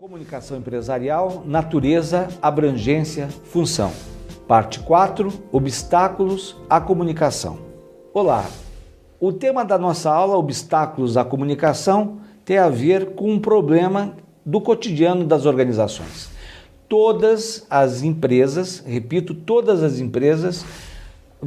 Comunicação empresarial, natureza, abrangência, função. Parte 4, obstáculos à comunicação. Olá, o tema da nossa aula, obstáculos à comunicação, tem a ver com um problema do cotidiano das organizações. Todas as empresas, repito, todas as empresas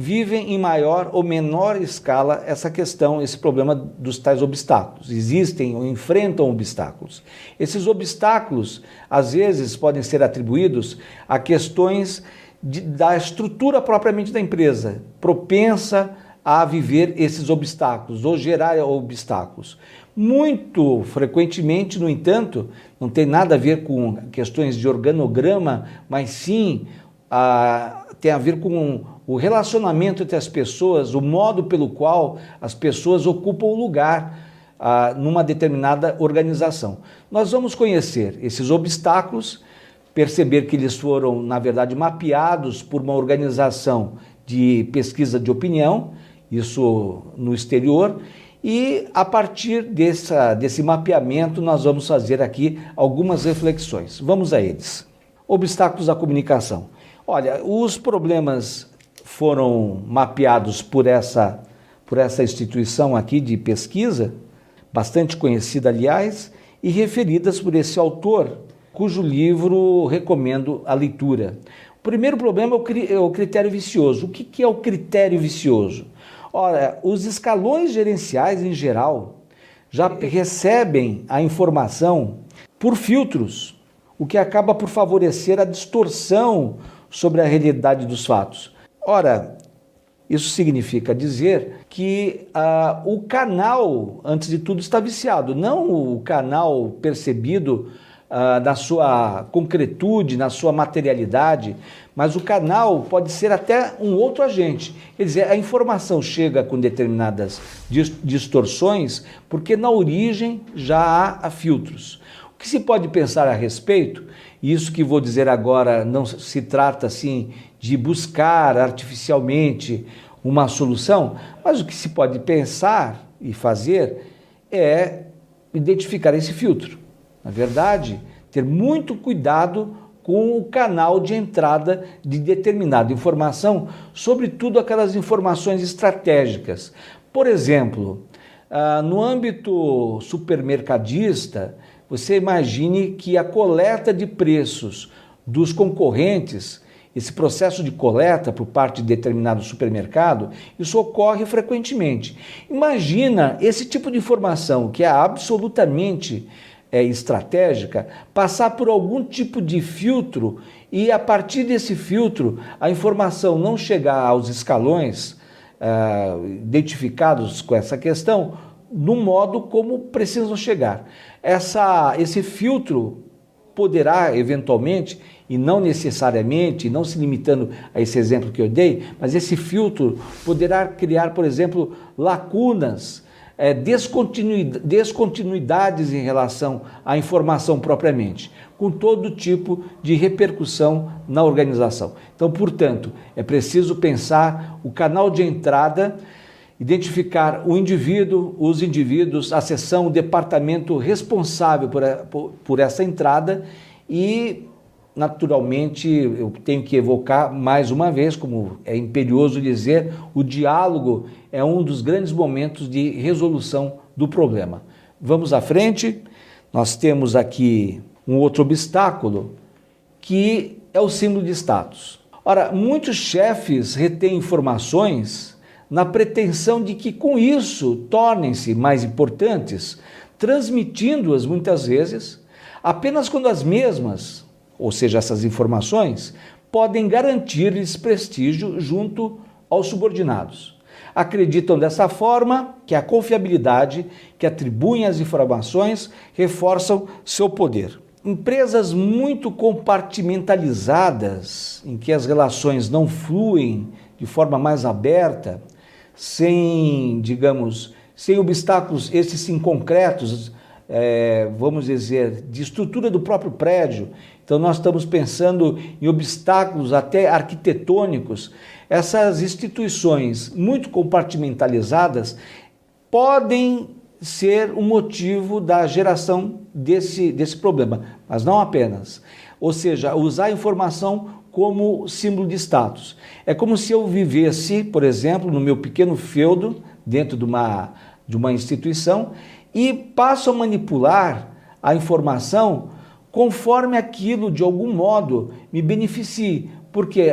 vivem em maior ou menor escala essa questão, esse problema dos tais obstáculos. Existem ou enfrentam obstáculos. Esses obstáculos, às vezes, podem ser atribuídos a questões da estrutura propriamente da empresa, propensa a viver esses obstáculos ou gerar obstáculos. Muito frequentemente, no entanto, não tem nada a ver com questões de organograma, mas sim tem a ver com o relacionamento entre as pessoas, o modo pelo qual as pessoas ocupam o lugar numa determinada organização. Nós vamos conhecer esses obstáculos, perceber que eles foram, na verdade, mapeados por uma organização de pesquisa de opinião, isso no exterior, e a partir desse mapeamento nós vamos fazer aqui algumas reflexões. Vamos a eles. Obstáculos à comunicação. Olha, os problemas foram mapeados por essa instituição aqui de pesquisa, bastante conhecida, aliás, e referidas por esse autor, cujo livro recomendo a leitura. O primeiro problema é o critério vicioso. O que é o critério vicioso? Ora, os escalões gerenciais, em geral, já recebem a informação por filtros, o que acaba por favorecer a distorção sobre a realidade dos fatos. Ora, isso significa dizer que o canal, antes de tudo, está viciado, não o canal percebido na sua concretude, na sua materialidade, mas o canal pode ser até um outro agente. Quer dizer, a informação chega com determinadas distorções porque na origem já há filtros. O que se pode pensar a respeito, e isso que vou dizer agora não se trata assim de buscar artificialmente uma solução, mas o que se pode pensar e fazer é identificar esse filtro. Na verdade, ter muito cuidado com o canal de entrada de determinada informação, sobretudo aquelas informações estratégicas. Por exemplo, no âmbito supermercadista, você imagine que a coleta de preços dos concorrentes, esse processo de coleta por parte de determinado supermercado, isso ocorre frequentemente. Imagina esse tipo de informação que é absolutamente estratégica, passar por algum tipo de filtro e a partir desse filtro a informação não chegar aos escalões identificados com essa questão no modo como precisam chegar. Esse filtro poderá eventualmente, e não necessariamente, não se limitando a esse exemplo que eu dei, mas esse filtro poderá criar, por exemplo, lacunas, descontinuidades em relação à informação propriamente, com todo tipo de repercussão na organização. Então, portanto, é preciso pensar o canal de entrada, identificar o indivíduo, os indivíduos, a seção, o departamento responsável por essa entrada e, naturalmente, eu tenho que evocar mais uma vez, como é imperioso dizer, o diálogo é um dos grandes momentos de resolução do problema. Vamos à frente, nós temos aqui um outro obstáculo, que é o símbolo de status. Ora, muitos chefes retêm informações na pretensão de que com isso tornem-se mais importantes, transmitindo-as muitas vezes apenas quando as mesmas, ou seja, essas informações, podem garantir-lhes prestígio junto aos subordinados. Acreditam dessa forma que a confiabilidade que atribuem às informações reforçam seu poder. Empresas muito compartimentalizadas, em que as relações não fluem de forma mais aberta, sem obstáculos, esses sim concretos, vamos dizer, de estrutura do próprio prédio. Então nós estamos pensando em obstáculos até arquitetônicos. Essas instituições muito compartimentalizadas podem ser um motivo da geração desse problema, mas não apenas. Ou seja, usar a informação como símbolo de status. É como se eu vivesse, por exemplo, no meu pequeno feudo, dentro de uma instituição, e passo a manipular a informação conforme aquilo, de algum modo, me beneficie. Porque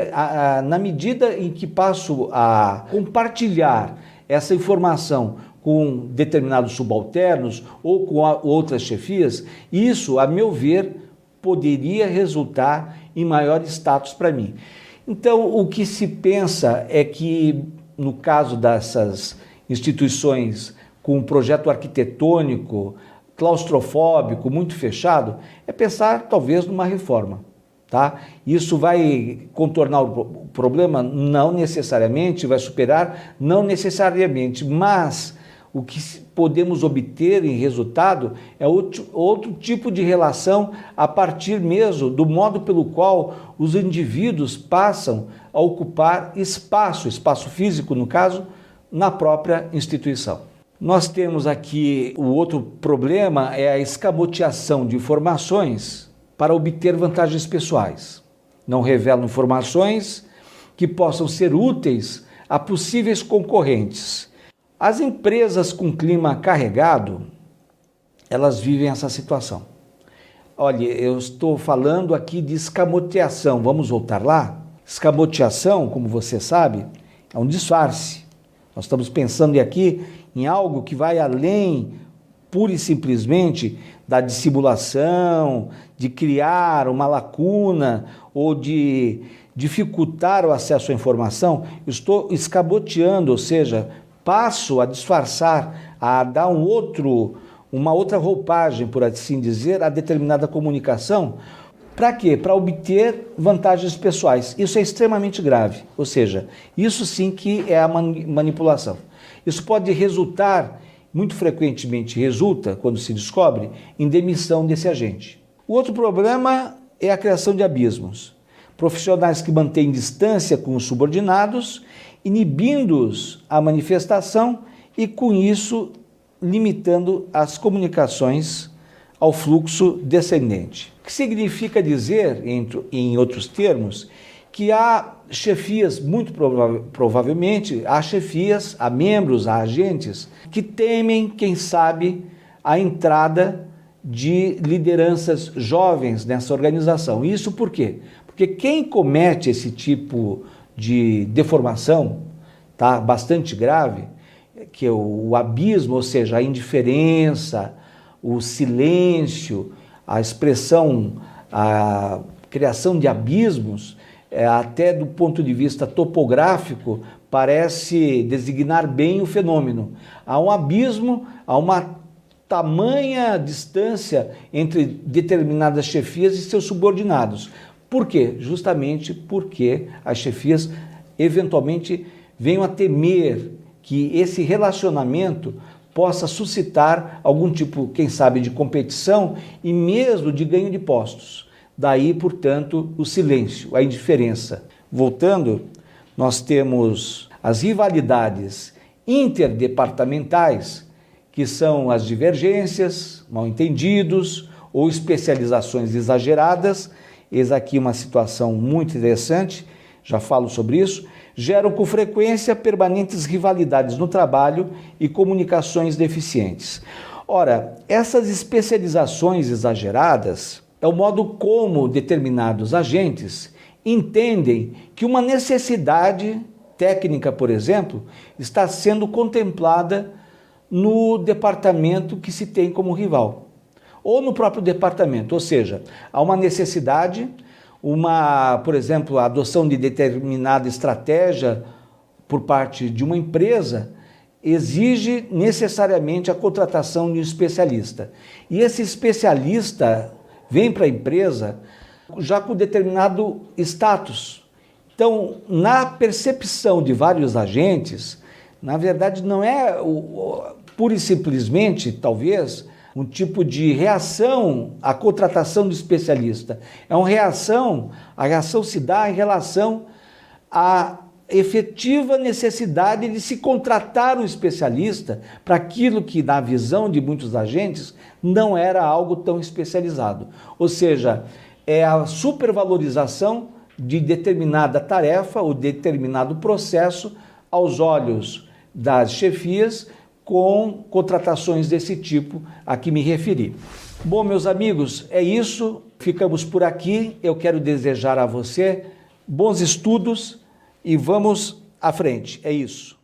na medida em que passo a compartilhar essa informação com determinados subalternos ou com outras chefias, isso, a meu ver, poderia resultar em maior status para mim. Então, o que se pensa é que, no caso dessas instituições com um projeto arquitetônico, claustrofóbico, muito fechado, é pensar talvez numa reforma. Tá? Isso vai contornar o problema? Não necessariamente, vai superar? Não necessariamente, mas o que podemos obter em resultado é outro tipo de relação a partir mesmo do modo pelo qual os indivíduos passam a ocupar espaço físico, no caso, na própria instituição. Nós temos aqui o outro problema, é a escamoteação de informações para obter vantagens pessoais. Não revelam informações que possam ser úteis a possíveis concorrentes. As empresas com clima carregado, elas vivem essa situação. Olha, eu estou falando aqui de escamoteação. Vamos voltar lá? Escamoteação, como você sabe, é um disfarce. Nós estamos pensando aqui em algo que vai além, pura e simplesmente, da dissimulação, de criar uma lacuna ou de dificultar o acesso à informação. Eu estou escamoteando, ou seja, passo a disfarçar, a dar uma outra roupagem, por assim dizer, a determinada comunicação. Para quê? Para obter vantagens pessoais. Isso é extremamente grave, ou seja, isso sim que é a manipulação. Isso pode resultar, muito frequentemente resulta, quando se descobre, em demissão desse agente. O outro problema é a criação de abismos. Profissionais que mantêm distância com os subordinados, inibindo-os a manifestação e, com isso, limitando as comunicações ao fluxo descendente. O que significa dizer, em outros termos, que há chefias, muito provavelmente, há chefias, há membros, há agentes que temem, quem sabe, a entrada de lideranças jovens nessa organização. Isso por quê? Porque quem comete esse tipo de deformação, tá, bastante grave, que é o abismo, ou seja, a indiferença, o silêncio, a expressão, a criação de abismos, até do ponto de vista topográfico, parece designar bem o fenômeno. Há um abismo, há uma tamanha distância entre determinadas chefias e seus subordinados. Por quê? Justamente porque as chefias eventualmente venham a temer que esse relacionamento possa suscitar algum tipo, quem sabe, de competição e mesmo de ganho de postos. Daí, portanto, o silêncio, a indiferença. Voltando, nós temos as rivalidades interdepartamentais, que são as divergências, mal-entendidos ou especializações exageradas. Eis aqui uma situação muito interessante, já falo sobre isso. Geram com frequência permanentes rivalidades no trabalho e comunicações deficientes. Ora, essas especializações exageradas é o modo como determinados agentes entendem que uma necessidade técnica, por exemplo, está sendo contemplada no departamento que se tem como rival, ou no próprio departamento, ou seja, há uma necessidade, por exemplo, a adoção de determinada estratégia por parte de uma empresa exige necessariamente a contratação de um especialista. E esse especialista vem para a empresa já com determinado status. Então, na percepção de vários agentes, na verdade não é pura e simplesmente, talvez, um tipo de reação à contratação do especialista. É uma reação, a reação se dá em relação à efetiva necessidade de se contratar um especialista para aquilo que, na visão de muitos agentes, não era algo tão especializado. Ou seja, é a supervalorização de determinada tarefa ou determinado processo aos olhos das chefias, com contratações desse tipo a que me referi. Bom, meus amigos, é isso. Ficamos por aqui. Eu quero desejar a você bons estudos e vamos à frente. É isso.